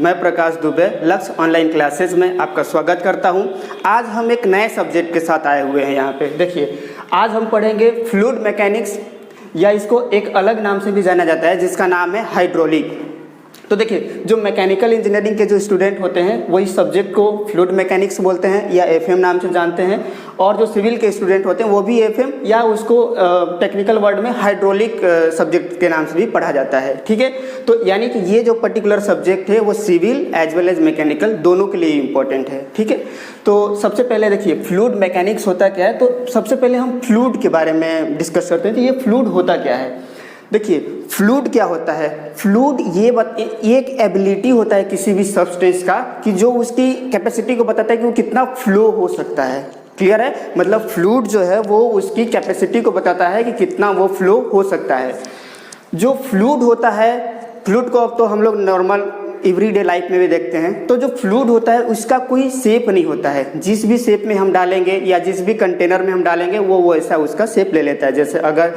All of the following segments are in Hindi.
मैं प्रकाश दुबे लक्ष्य ऑनलाइन क्लासेस में आपका स्वागत करता हूं। आज हम एक नए सब्जेक्ट के साथ आए हुए हैं। यहाँ पे देखिए, आज हम पढ़ेंगे फ्लूइड मैकेनिक्स, या इसको एक अलग नाम से भी जाना जाता है जिसका नाम है हाइड्रोलिक। तो देखिए, जो मैकेनिकल इंजीनियरिंग के जो स्टूडेंट होते हैं वो इस सब्जेक्ट को फ्लूइड मैकेनिक्स बोलते हैं या एफएम नाम से जानते हैं, और जो सिविल के स्टूडेंट होते हैं वो भी एफएम या उसको टेक्निकल वर्ड में हाइड्रोलिक सब्जेक्ट के नाम से भी पढ़ा जाता है। ठीक है, तो यानी कि ये जो पर्टिकुलर सब्जेक्ट है वो civil as well as mechanical दोनों के लिए इम्पोर्टेंट है। ठीक है, तो सबसे पहले देखिए फ्लूइड मैकेनिक्स होता क्या है। तो सबसे पहले हम फ्लूइड के बारे में डिस्कस करते हैं कि ये फ्लूइड होता क्या है। देखिए, फ्लूइड क्या होता है। फ्लूइड ये एक एबिलिटी होता है किसी भी सब्सटेंस का कि जो उसकी कैपेसिटी को बताता है कि वो कितना फ्लो हो सकता है। क्लियर है, मतलब फ्लूइड जो है वो उसकी कैपेसिटी को बताता है कि कितना वो फ्लो हो सकता है। जो फ्लूइड होता है, फ्लूइड को अब तो हम लोग नॉर्मल एवरीडे लाइफ में भी देखते हैं। तो जो फ्लूइड होता है उसका कोई शेप नहीं होता है। जिस भी शेप में हम डालेंगे या जिस भी कंटेनर में हम डालेंगे वो ऐसा उसका शेप ले लेता है। जैसे अगर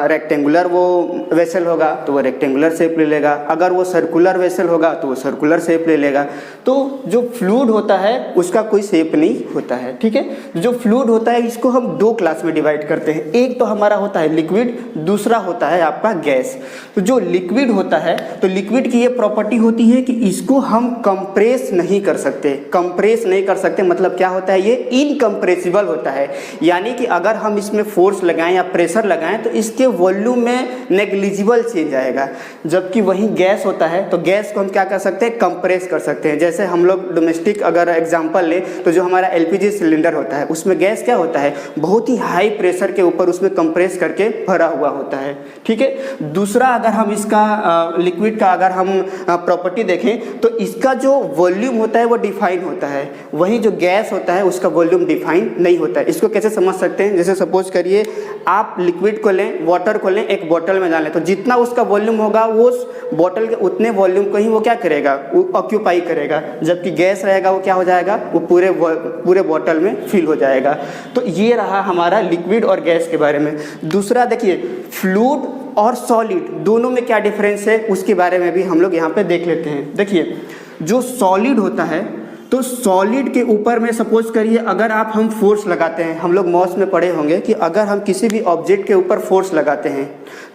रेक्टेंगुलर वो वेसल होगा तो वो रेक्टेंगुलर शेप ले लेगा, अगर वो सर्कुलर वेसल होगा तो वो सर्कुलर शेप ले लेगा। तो जो फ्लूइड होता है उसका कोई शेप नहीं होता है। ठीक है, जो फ्लूइड होता है इसको हम दो क्लास में डिवाइड करते हैं। एक तो हमारा होता है लिक्विड, दूसरा होता है आपका गैस। तो जो लिक्विड होता है, तो लिक्विड की ये प्रॉपर्टी होती है कि इसको हम कंप्रेस नहीं कर सकते। कंप्रेस नहीं कर सकते मतलब क्या होता है, ये इनकम्प्रेसिबल होता है। यानी कि अगर हम इसमें फोर्स लगाएं या प्रेशर लगाएं तो इसके वॉल्यूम में नेग्लिजिबल चेंज आएगा। जबकि वहीं गैस होता है तो गैस को हम क्या कर सकते हैं, कंप्रेस कर सकते हैं। जैसे हम लोग डोमेस्टिक अगर एग्जांपल लें तो जो हमारा एलपीजी सिलेंडर होता है उसमें गैस क्या होता है, बहुत ही हाई प्रेशर के ऊपर उसमें कंप्रेस करके भरा हुआ होता है। ठीक है, दूसरा अगर हम इसका लिक्विड का अगर हम प्रॉपर्टी देखें तो इसका जो वॉल्यूम होता है वो डिफाइन होता है, वहीं जो गैस होता है उसका वॉल्यूम डिफाइन नहीं होता है। इसको कैसे समझ सकते हैं, जैसे सपोज करिए आप लिक्विड को लें, वाटर को लें, एक बोतल में डालें, तो जितना उसका वॉल्यूम होगा वो उस बोतल के उतने वॉल्यूम को ही वो क्या करेगा, वो ऑक्यूपाई करेगा। जबकि गैस रहेगा वो क्या हो जाएगा, वो पूरे बोतल में फिल हो जाएगा। तो ये रहा हमारा लिक्विड और गैस के बारे में। दूसरा देखिए, फ्लूइड और सॉलिड दोनों में क्या डिफरेंस है उसके बारे में भी हम लोग यहाँ पे देख लेते हैं। देखिए, जो सॉलिड होता है तो सॉलिड के ऊपर में सपोज करिए अगर आप हम फोर्स लगाते हैं, हम लोग मॉस में पढ़े होंगे कि अगर हम किसी भी ऑब्जेक्ट के ऊपर फोर्स लगाते हैं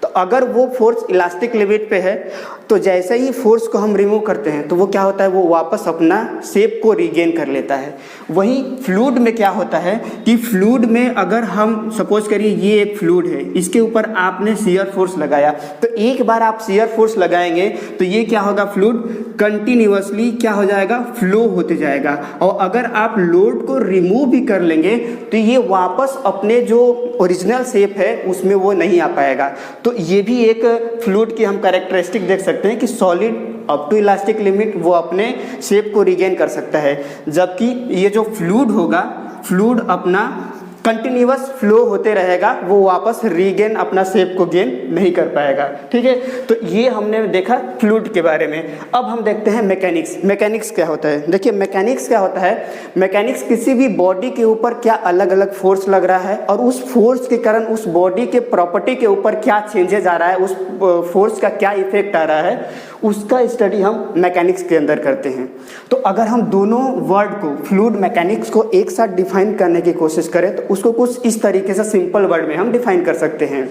तो अगर वो फोर्स इलास्टिक लिमिट पे है तो जैसे ही फोर्स को हम रिमूव करते हैं तो वो क्या होता है, वो वापस अपना शेप को रीगेन कर लेता है। वहीं फ्लूइड में क्या होता है कि फ्लूइड में अगर हम सपोज करिए ये एक फ्लूइड है, इसके ऊपर आपने शियर फोर्स लगाया, तो एक बार आप शियर फोर्स लगाएंगे तो ये क्या होगा, फ्लूइड कंटिन्यूअसली क्या हो जाएगा, फ्लो होते जाएगा। और अगर आप लोड को रिमूव भी कर लेंगे तो ये वापस अपने जो ओरिजिनल शेप है उसमें वो नहीं आ पाएगा। तो ये भी एक फ्लूइड की हम कैरेक्टरिस्टिक देख सकते हैं कि solid up to elastic limit वो अपने शेप को रिगेन कर सकता है, जबकि ये जो फ्लूइड होगा, फ्लूइड अपना कंटिन्यूअस फ्लो होते रहेगा, वो वापस रीगेन अपना शेप को गेन नहीं कर पाएगा। ठीक है, तो ये हमने देखा फ्लूइड के बारे में। अब हम देखते हैं मैकेनिक्स। मैकेनिक्स क्या होता है। देखिए, मैकेनिक्स क्या होता है, मैकेनिक्स किसी भी बॉडी के ऊपर क्या अलग अलग फोर्स लग रहा है और उस फोर्स के कारण उस बॉडी के प्रॉपर्टी के ऊपर क्या चेंजेस आ रहा है, उस फोर्स का क्या इफेक्ट आ रहा है, उसका स्टडी हम मैकेनिक्स के अंदर करते हैं। तो अगर हम दोनों वर्ड को, फ्लूइड मैकेनिक्स को एक साथ डिफाइन करने की कोशिश करें तो उसको कुछ इस तरीके से सिंपल वर्ड में हम डिफाइन कर सकते हैं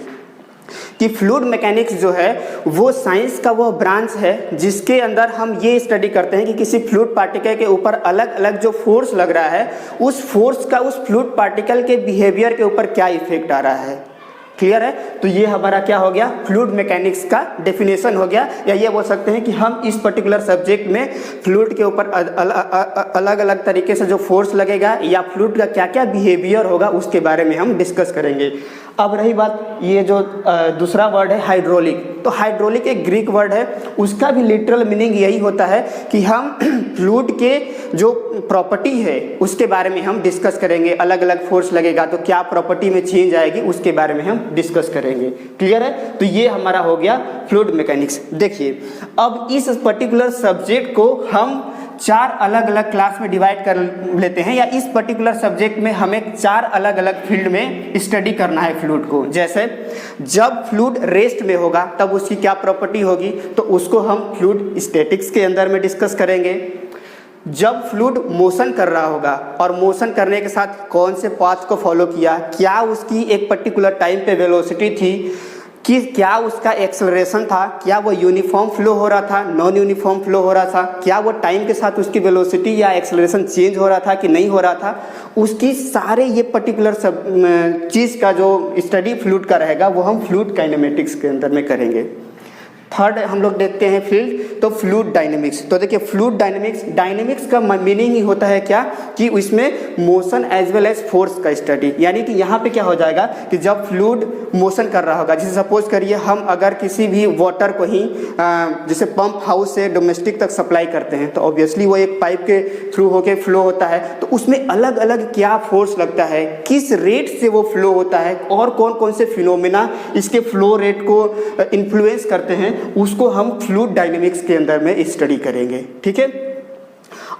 कि फ्लूइड मैकेनिक्स जो है वो साइंस का वो ब्रांच है जिसके अंदर हम ये स्टडी करते हैं कि किसी फ्लूइड पार्टिकल के ऊपर अलग अलग जो फोर्स लग रहा है उस फोर्स का उस फ्लूइड पार्टिकल के बिहेवियर के ऊपर क्या इफेक्ट आ रहा है। क्लियर है, तो ये हमारा क्या हो गया, फ्लूइड मैकेनिक्स का डेफिनेशन हो गया। या ये बोल सकते हैं कि हम इस पर्टिकुलर सब्जेक्ट में फ्लूइड के ऊपर अलग अलग तरीके से जो फोर्स लगेगा या फ्लूइड का क्या क्या बिहेवियर होगा उसके बारे में हम डिस्कस करेंगे। अब रही बात ये जो दूसरा वर्ड है हाइड्रोलिक, तो हाइड्रोलिक एक ग्रीक वर्ड है, उसका भी लिटरल मीनिंग यही होता है कि हम फ्लूइड के जो प्रॉपर्टी है उसके बारे में हम डिस्कस करेंगे। अलग अलग फोर्स लगेगा तो क्या प्रॉपर्टी में चेंज आएगी उसके बारे में हम डिस्कस करेंगे। क्लियर है, तो ये हमारा हो गया फ्लूइड मैकेनिक्स। देखिए, अब इस पर्टिकुलर सब्जेक्ट को हम चार अलग अलग क्लास में डिवाइड कर लेते हैं, या इस पर्टिकुलर सब्जेक्ट में हमें चार अलग अलग फील्ड में स्टडी करना है फ्लूइड को। जैसे जब फ्लूइड रेस्ट में होगा तब उसकी क्या प्रॉपर्टी होगी, तो उसको हम फ्लूइड स्टैटिक्स के अंदर में डिस्कस करेंगे। जब फ्लूइड मोशन कर रहा होगा और मोशन करने के साथ कौन से पाथ को फॉलो किया, क्या उसकी एक पर्टिकुलर टाइम पे वेलोसिटी थी, कि क्या उसका एक्सेलरेशन था, क्या वो यूनिफॉर्म फ्लो हो रहा था, नॉन यूनिफॉर्म फ्लो हो रहा था, क्या वो टाइम के साथ उसकी वेलोसिटी या एक्सेलरेशन चेंज हो रहा था कि नहीं हो रहा था, उसकी सारे ये पर्टिकुलर सब चीज़ का जो स्टडी फ्लूइड का रहेगा वो हम फ्लूइड काइनेमेटिक्स के अंदर में करेंगे। थर्ड हम लोग देखते हैं फील्ड, तो फ्लूइड डायनेमिक्स। तो देखिए फ्लूइड डायनेमिक्स का मीनिंग ही होता है क्या, कि इसमें motion as well as force का स्टडी। यानी कि यहाँ पे क्या हो जाएगा कि जब फ्लूइड मोशन कर रहा होगा, जैसे सपोज करिए हम अगर किसी भी वाटर को ही जैसे पंप हाउस से डोमेस्टिक तक सप्लाई करते हैं, तो ऑब्वियसली वो एक पाइप के थ्रू होके फ्लो होता है, तो उसमें अलग अलग क्या फोर्स लगता है, किस रेट से वो फ्लो होता है, और कौन कौन से फिनोमेना इसके फ्लो रेट को इन्फ्लुएंस करते हैं, उसको हम फ्लूइड डायनेमिक्स के अंदर में स्टडी करेंगे। ठीक है।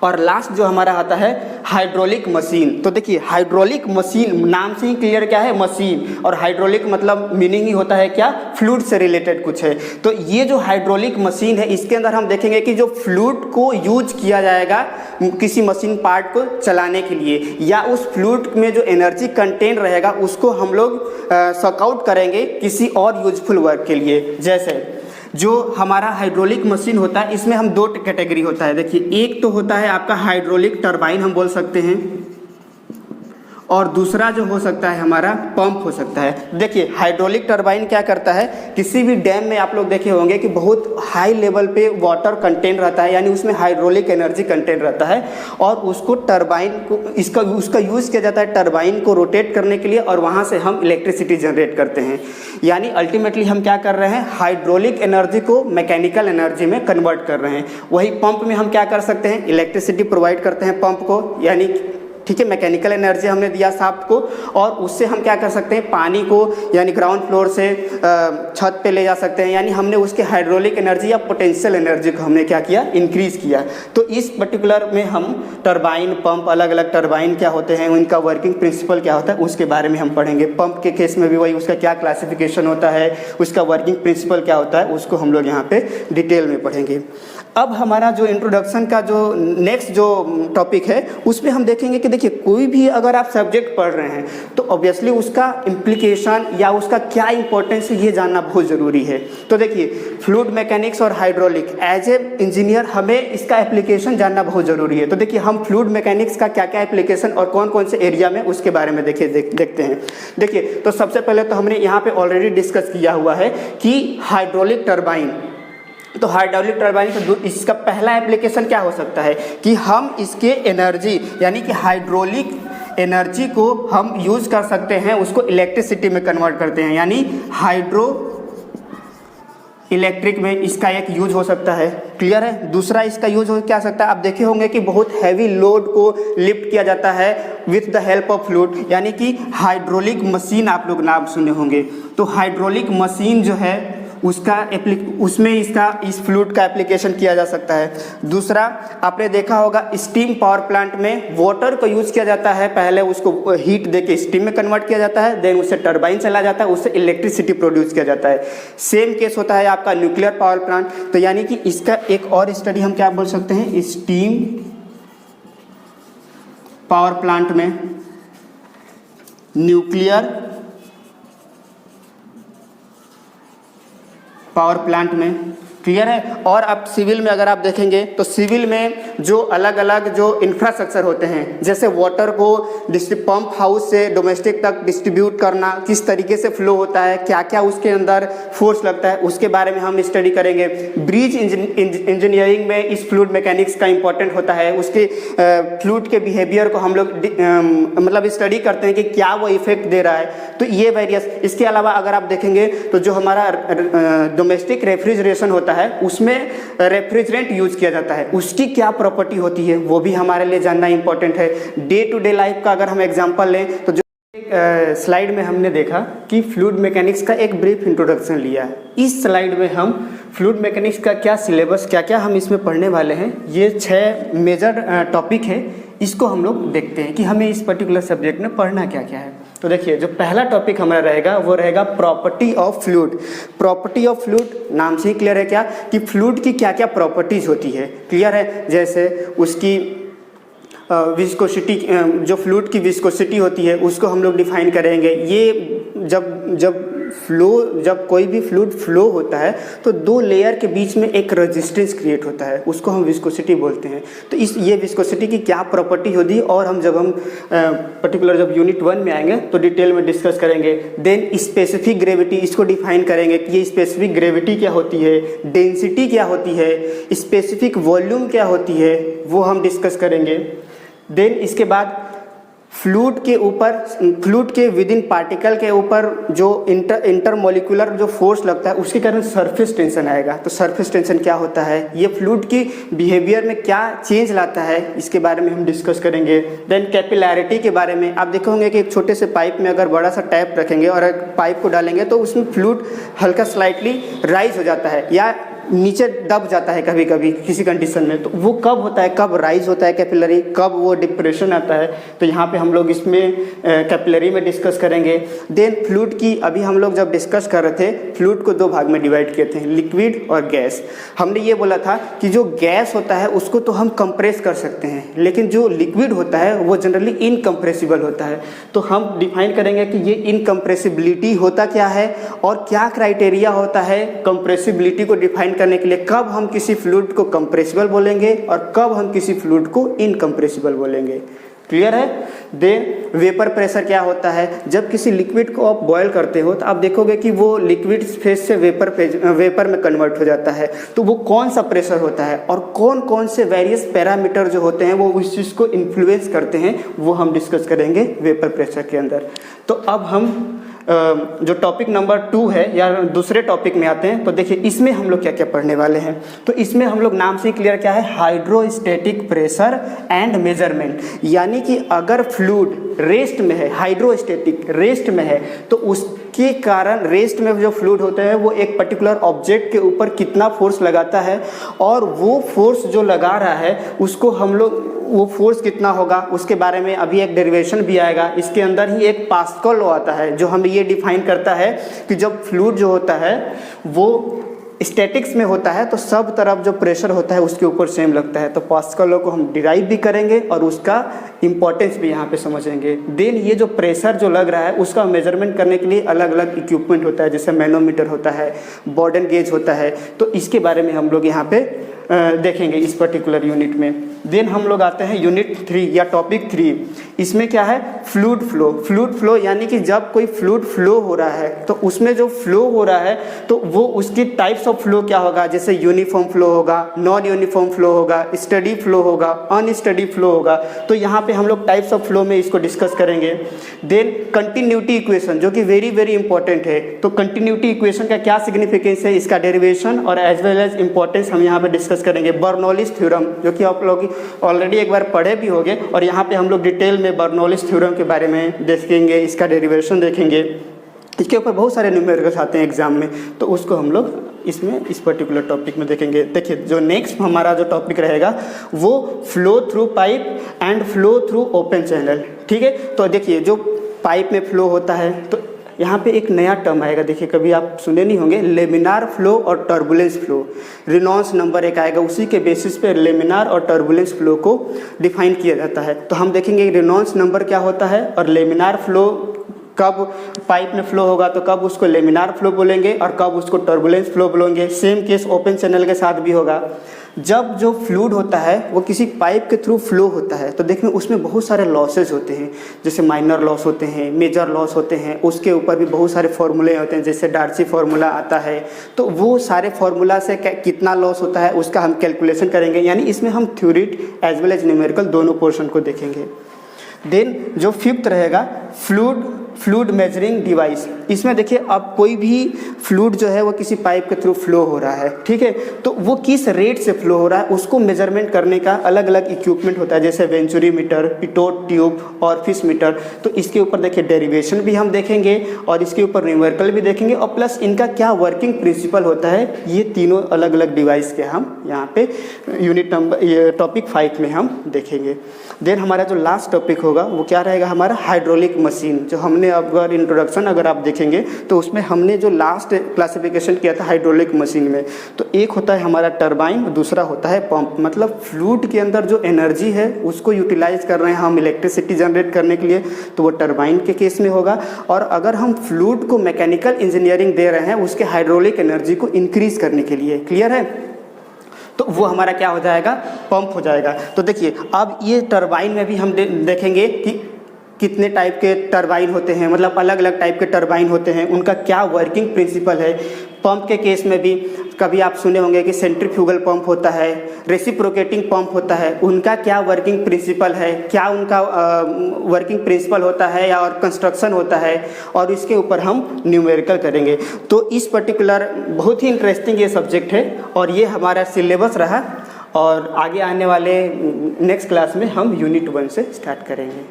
और लास्ट जो हमारा आता है हाइड्रोलिक मशीन। तो देखिए हाइड्रोलिक मशीन नाम से ही क्लियर क्या है, मशीन, और हाइड्रोलिक मतलब मीनिंग ही होता है क्या, फ्लूइड से रिलेटेड कुछ है। तो ये जो हाइड्रोलिक मशीन है, इसके अंदर हम देखेंगे कि जो फ्लूइड को यूज किया जाएगा किसी मशीन पार्ट को चलाने के लिए, या उस फ्लूइड में जो एनर्जी कंटेंट रहेगा उसको हम लोग सॉक आउट करेंगे किसी और यूजफुल वर्क के लिए। जैसे जो हमारा हाइड्रोलिक मशीन होता है, इसमें हम दो कैटेगरी होता है। देखिए एक तो होता है आपका हाइड्रोलिक टरबाइन हम बोल सकते हैं, और दूसरा जो हो सकता है हमारा पंप हो सकता है। देखिए हाइड्रोलिक टरबाइन क्या करता है, किसी भी डैम में आप लोग देखे होंगे कि बहुत हाई लेवल पे वाटर कंटेंट रहता है, यानी उसमें हाइड्रोलिक एनर्जी कंटेंट रहता है, और उसको टरबाइन को उसका यूज़ किया जाता है टरबाइन को रोटेट करने के लिए, और वहाँ से हम इलेक्ट्रिसिटी जनरेट करते हैं। यानी अल्टीमेटली हम क्या कर रहे हैं, हाइड्रोलिक एनर्जी को मैकेनिकल एनर्जी में कन्वर्ट कर रहे हैं। वही पंप में हम क्या कर सकते हैं, इलेक्ट्रिसिटी प्रोवाइड करते हैं पंप को, यानी ठीक है मैकेनिकल एनर्जी हमने दिया शाफ्ट को, और उससे हम क्या कर सकते हैं, पानी को यानी ग्राउंड फ्लोर से छत पे ले जा सकते हैं। यानी हमने उसके हाइड्रोलिक एनर्जी या पोटेंशियल एनर्जी को हमने क्या किया, इंक्रीज किया। तो इस पर्टिकुलर में हम टरबाइन, पंप, अलग अलग टरबाइन क्या होते हैं, उनका वर्किंग प्रिंसिपल क्या होता है, उसके बारे में हम पढ़ेंगे। पंप के केस में भी वही, उसका क्या क्लासिफिकेशन होता है, उसका वर्किंग प्रिंसिपल क्या होता है, उसको हम लोग यहाँ पे डिटेल में पढ़ेंगे। अब हमारा जो इंट्रोडक्शन का जो नेक्स्ट जो टॉपिक है, उसमें हम देखेंगे कि देखिए कोई भी अगर आप सब्जेक्ट पढ़ रहे हैं तो ऑब्वियसली उसका इम्प्लीकेशन या उसका क्या इंपॉर्टेंस है ये जानना बहुत ज़रूरी है। तो देखिए फ्लूइड मैकेनिक्स और हाइड्रोलिक, एज ए इंजीनियर हमें इसका एप्लीकेशन जानना बहुत ज़रूरी है। तो देखिए हम फ्लूइड मैकेनिक्स का क्या क्या एप्लीकेशन और कौन कौन से एरिया में, उसके बारे में देखते हैं। देखिए तो सबसे पहले तो हमने यहाँ पे ऑलरेडी डिस्कस किया हुआ है कि हाइड्रोलिक टरबाइन। तो हाइड्रोलिक टरबाइन का इसका पहला एप्लीकेशन क्या हो सकता है कि हम इसके एनर्जी यानी कि हाइड्रोलिक एनर्जी को हम यूज़ कर सकते हैं, उसको इलेक्ट्रिसिटी में कन्वर्ट करते हैं, यानी हाइड्रो इलेक्ट्रिक में इसका एक यूज हो सकता है। क्लियर है। दूसरा इसका यूज हो क्या सकता है, आप देखे होंगे कि बहुत हैवी लोड को लिफ्ट किया जाता है with the help of fluid, यानी कि हाइड्रोलिक मशीन आप लोग नाम सुने होंगे। तो हाइड्रोलिक मशीन जो है उसमें इस फ्लूइड का एप्लीकेशन किया जा सकता है। दूसरा आपने देखा होगा स्टीम पावर प्लांट में वाटर को यूज़ किया जाता है, पहले उसको हीट देके स्टीम में कन्वर्ट किया जाता है, देन उससे टरबाइन चला जाता है, उससे इलेक्ट्रिसिटी प्रोड्यूस किया जाता है। सेम केस होता है आपका न्यूक्लियर पावर प्लांट। तो यानी कि इसका एक और स्टडी हम क्या बोल सकते हैं, स्टीम पावर प्लांट में, न्यूक्लियर पावर प्लांट में। क्लियर है। और अब सिविल में अगर आप देखेंगे तो सिविल में जो अलग अलग जो इंफ्रास्ट्रक्चर होते हैं, जैसे वाटर को पंप हाउस से डोमेस्टिक तक डिस्ट्रीब्यूट करना, किस तरीके से फ्लो होता है, क्या क्या उसके अंदर फोर्स लगता है, उसके बारे में हम स्टडी करेंगे। ब्रिज इंजीनियरिंग में इस फ्लूइड मैकेनिक्स का इंपॉर्टेंट होता है, उसके फ्लूइड के बिहेवियर को हम लोग मतलब स्टडी करते हैं कि क्या वो इफेक्ट दे रहा है। तो ये वेरियस, इसके अलावा अगर आप देखेंगे तो जो हमारा डोमेस्टिक रेफ्रिजरेशन होता है उसमें रेफ्रिजरेंट यूज किया जाता है, उसकी क्या प्रॉपर्टी होती है वो भी हमारे लिए जानना इंपॉर्टेंट है। डे टू डे लाइफ का अगर हम एग्जांपल लें तो जो स्लाइड में हमने देखा कि फ्लूइड मैकेनिक्स का एक ब्रीफ इंट्रोडक्शन लिया है, इस स्लाइड में हम फ्लूइड मैकेनिक्स का क्या सिलेबस, क्या क्या हम इसमें पढ़ने वाले हैं, ये 6 मेजर टॉपिक है। इसको हम लोग देखते हैं कि हमें इस पर्टिकुलर सब्जेक्ट में पढ़ना क्या क्या है। तो देखिए, जो पहला टॉपिक हमारा रहेगा वो रहेगा property of fluid. Property of fluid नाम से ही क्लियर है क्या कि फ्लूइड की क्या क्या प्रॉपर्टीज़ होती है, क्लियर है। जैसे उसकी विस्कोसिटी, जो फ्लूइड की विस्कोसिटी होती है उसको हम लोग डिफाइन करेंगे। ये जब कोई भी फ्लूइड फ्लो होता है तो 2 लेयर के बीच में एक रेजिस्टेंस क्रिएट होता है, उसको हम विस्कोसिटी बोलते हैं। तो ये विस्कोसिटी की क्या प्रॉपर्टी होती है, और जब हम पर्टिकुलर जब यूनिट 1 में आएंगे तो डिटेल में डिस्कस करेंगे। देन स्पेसिफिक ग्रेविटी, इसको डिफाइन करेंगे कि ये स्पेसिफिक ग्रेविटी क्या होती है, डेंसिटी क्या होती है, स्पेसिफिक वॉल्यूम क्या होती है, वो हम डिस्कस करेंगे। देन इसके बाद फ्लूइड के विद इन पार्टिकल के ऊपर जो इंटरमोलिकुलर जो फोर्स लगता है उसके कारण सरफेस टेंशन आएगा। तो सरफेस टेंशन क्या होता है, ये फ्लूइड की बिहेवियर में क्या चेंज लाता है, इसके बारे में हम डिस्कस करेंगे। देन कैपिलैरिटी के बारे में, आप देखोगे कि एक छोटे से पाइप में अगर बड़ा सा टैप रखेंगे और एक पाइप को डालेंगे तो उसमें फ्लूइड हल्का स्लाइटली राइज हो जाता है या नीचे दब जाता है कभी कभी किसी कंडीशन में। तो वो कब होता है, कब राइज होता है कैपिलरी, कब वो डिप्रेशन आता है, तो यहाँ पे हम लोग इसमें कैपिलरी में डिस्कस करेंगे। देन फ्लूइड की, अभी हम लोग जब डिस्कस कर रहे थे फ्लूइड को 2 भाग में डिवाइड किए थे, लिक्विड और गैस। हमने ये बोला था कि जो गैस होता है उसको तो हम कंप्रेस कर सकते हैं, लेकिन जो लिक्विड होता है वो जनरली इनकम्प्रेसिबल होता है। तो हम डिफाइन करेंगे कि ये इनकम्प्रेसिबिलिटी होता क्या है और क्या क्राइटेरिया होता है कंप्रेसिबिलिटी को डिफाइन करने के लिए, कब हम किसी फ्लूइड को कंप्रेसिबल बोलेंगे और कब हम किसी फ्लूइड को इनकम्प्रेसिबल बोलेंगे, क्लियर है। देन वेपर प्रेशर क्या होता है, जब किसी लिक्विड को आप बॉयल करते हो तो आप देखोगे कि वो लिक्विड फेज से वेपर में कन्वर्ट हो जाता है। तो वो कौन सा प्रेशर होता है और कौन कौन से वेरियस पैरामीटर जो होते हैं वो उस चीज़ को इन्फ्लुएंस करते हैं, वो हम डिस्कस करेंगे वेपर प्रेशर के अंदर। तो अब हम जो टॉपिक नंबर 2 है या दूसरे टॉपिक में आते हैं। तो देखिए, इसमें हम लोग क्या क्या पढ़ने वाले हैं। तो इसमें हम लोग नाम से क्लियर क्या है, हाइड्रोस्टैटिक प्रेशर एंड मेजरमेंट। यानी कि अगर फ्लूइड रेस्ट में है, हाइड्रोस्टैटिक रेस्ट में है, तो उसके कारण रेस्ट में जो फ्लूइड होते हैं वो एक पर्टिकुलर ऑब्जेक्ट के ऊपर कितना फोर्स लगाता है, और वो फोर्स जो लगा रहा है उसको हम लोग, वो फोर्स कितना होगा उसके बारे में अभी एक डेरिवेशन भी आएगा। इसके अंदर ही एक पास्कल लॉ आता है जो हमें ये डिफाइन करता है कि जब फ्लूइड जो होता है वो स्टैटिक्स में होता है तो सब तरफ जो प्रेशर होता है उसके ऊपर सेम लगता है। तो पास्कल लॉ को हम डिराइव भी करेंगे और उसका इंपॉर्टेंस भी यहाँ पे समझेंगे। देन ये जो प्रेशर जो लग रहा है उसका मेजरमेंट करने के लिए अलग अलग इक्विपमेंट होता है, जैसे मैनोमीटर होता है, बॉर्डन गेज होता है। तो इसके बारे में हम लोग यहाँ पे देखेंगे इस पर्टिकुलर यूनिट में। देन हम लोग आते हैं यूनिट 3 या टॉपिक 3। इसमें क्या है, फ्लूइड फ्लो। फ्लूइड फ्लो यानी कि जब कोई फ्लूइड फ्लो हो रहा है तो उसमें जो फ्लो हो रहा है तो वो उसकी टाइप्स ऑफ फ्लो क्या होगा, जैसे यूनिफॉर्म फ्लो होगा, नॉन यूनिफॉर्म फ्लो होगा, स्टडी फ्लो होगा, अनस्टडी फ्लो होगा। तो यहाँ पे हम लोग टाइप्स ऑफ फ्लो में इसको डिस्कस करेंगे। देन कंटिन्यूटी इक्वेशन, जो कि वेरी वेरी इंपॉर्टेंट है। तो कंटिन्यूटी इक्वेशन का क्या सिग्निफिकेंस है, इसका डेरिवेशन और एज वेल एज इंपॉर्टेंस हम यहाँ पे डिस्कस करेंगे। बर्नौलीज थ्योरम, जो कि आप लोग ऑलरेडी एक बार पढ़े भी होंगे, और यहाँ पे हम लोग डिटेल में बर्नौलीज थ्योरम के बारे में देखेंगे, इसका डेरिवेशन देखेंगे। इसके ऊपर बहुत सारे न्यूमेरिकल्स आते हैं एग्जाम में, तो उसको हम लोग इसमें इस पर्टिकुलर टॉपिक में देखेंगे। देखिए, जो नेक्स्ट हमारा जो टॉपिक रहेगा वो flow through pipe and flow through open channel, ठीक है। तो देखिए, जो पाइप में फ्लो होता है तो यहाँ पे एक नया टर्म आएगा, देखिए कभी आप सुने नहीं होंगे, लेमिनार फ्लो और टर्बुलेंस फ्लो। रेनॉल्ड्स नंबर एक आएगा, उसी के बेसिस पे लेमिनार और टर्बुलेंस फ्लो को डिफाइन किया जाता है। तो हम देखेंगे रेनॉल्ड्स नंबर क्या होता है और लेमिनार फ्लो कब पाइप में फ्लो होगा तो कब उसको लेमिनार फ्लो बोलेंगे और कब उसको टर्बुलेंस फ्लो बोलेंगे। सेम केस ओपन चैनल के साथ भी होगा। जब जो फ्लूइड होता है वो किसी पाइप के थ्रू फ्लो होता है तो देखिए उसमें बहुत सारे लॉसेज होते हैं, जैसे माइनर लॉस होते हैं, मेजर लॉस होते हैं। उसके ऊपर भी बहुत सारे फॉर्मूले होते हैं, जैसे डार्सी फार्मूला आता है। तो वो सारे फार्मूला से कितना लॉस होता है उसका हम कैलकुलेशन करेंगे। यानी इसमें हम theory as well as numerical दोनों पोर्शन को देखेंगे। देन जो फिफ्थ रहेगा फ्लूइड मेजरिंग डिवाइस। इसमें देखिए अब कोई भी फ्लूइड जो है वो किसी पाइप के थ्रू फ्लो हो रहा है, ठीक है, तो वो किस रेट से फ्लो हो रहा है उसको मेजरमेंट करने का अलग अलग इक्विपमेंट होता है, जैसे वेंचुरी मीटर, पिटोट ट्यूब और फिश मीटर। तो इसके ऊपर देखिए डेरिवेशन भी हम देखेंगे और इसके ऊपर न्यूमेरिकल भी देखेंगे और प्लस इनका क्या वर्किंग प्रिंसिपल होता है, ये तीनों अलग अलग डिवाइस के हम यहाँ पे यूनिट नंबर ये टॉपिक 5 में हम देखेंगे। देन हमारा जो लास्ट टॉपिक होगा वो क्या रहेगा, हमारा हाइड्रोलिक मशीन। जो हमने अगर इंट्रोडक्शन अगर आप देखेंगे तो उसमें हमने जो लास्ट क्लासिफिकेशन किया था हाइड्रोलिक मशीन में, तो एक होता है हमारा टरबाइन, दूसरा होता है पंप। मतलब फ्लूइड के अंदर जो एनर्जी है उसको यूटिलाइज कर रहे हैं हम इलेक्ट्रिसिटी जनरेट करने के लिए, तो वो टरबाइन के केस में होगा। और अगर हम फ्लूइड को मैकेनिकल इंजीनियरिंग दे रहे हैं उसके हाइड्रोलिक एनर्जी को इंक्रीज करने के लिए, क्लियर है, तो वो हमारा क्या हो जाएगा, पंप हो जाएगा। तो देखिए अब ये टरबाइन में भी हम देखेंगे कि कितने टाइप के टरबाइन होते हैं, मतलब अलग अलग टाइप के टरबाइन होते हैं, उनका क्या वर्किंग प्रिंसिपल है। पंप के केस में भी कभी आप सुने होंगे कि सेंट्रीफ्यूगल पंप होता है, रेसिप्रोकेटिंग पंप होता है, उनका क्या वर्किंग प्रिंसिपल है, क्या उनका वर्किंग प्रिंसिपल होता है या और कंस्ट्रक्शन होता है, और इसके ऊपर हम न्यूमेरिकल करेंगे। तो इस पर्टिकुलर बहुत ही इंटरेस्टिंग ये सब्जेक्ट है और ये हमारा सिलेबस रहा, और आगे आने वाले नेक्स्ट क्लास में हम यूनिट 1 से स्टार्ट करेंगे।